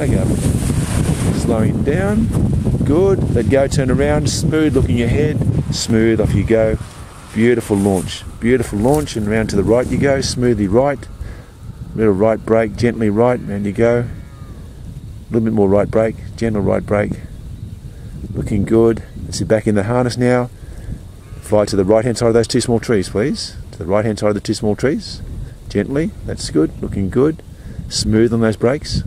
back up. Slowing down, good, let go, turn around, smooth looking ahead, smooth, off you go. Beautiful launch, and round to the right you go, smoothly right, little right brake, gently right, and you go. A little bit more right brake, gentle right brake, looking good. Let's see, back in the harness now. Fly to the right hand side of those two small trees, please. To the right hand side of the two small trees, gently, that's good, looking good. Smooth on those brakes.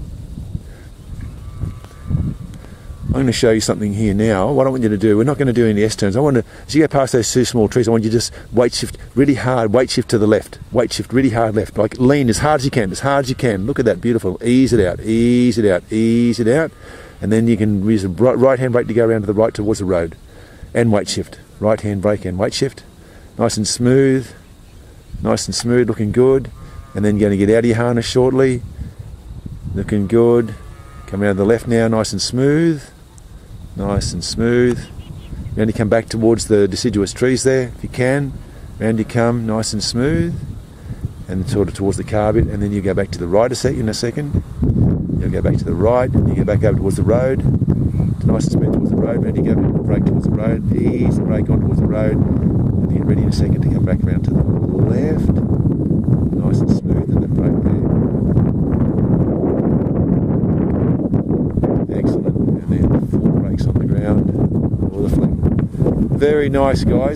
I'm going to show you something here now. What I want you to do, we're not going to do any S-turns. I want to, as you go past those two small trees, I want you to just weight shift really hard, weight shift to the left. Weight shift really hard left. Like lean as hard as you can, as hard as you can. Look at that, beautiful. Ease it out, ease it out, ease it out. And then you can use a right hand brake to go around to the right towards the road. And weight shift. Right hand brake and weight shift. Nice and smooth, looking good. And then you're going to get out of your harness shortly. Looking good. Coming out of the left now, nice and smooth. Nice and smooth. You're going to come back towards the deciduous trees there, if you can. Round you come, nice and smooth. And sort of towards the car bit, and then you go back to the right in a second. You'll go back to the right, and you go back over towards the road. Nice and smooth towards the road. Round you go, brake towards the road. Ease the brake on towards the road. And you're ready in a second to come back around to the left. Nice and smooth, and then brake there. Excellent. And then full brakes on the ground, or the flank. Very nice, guys.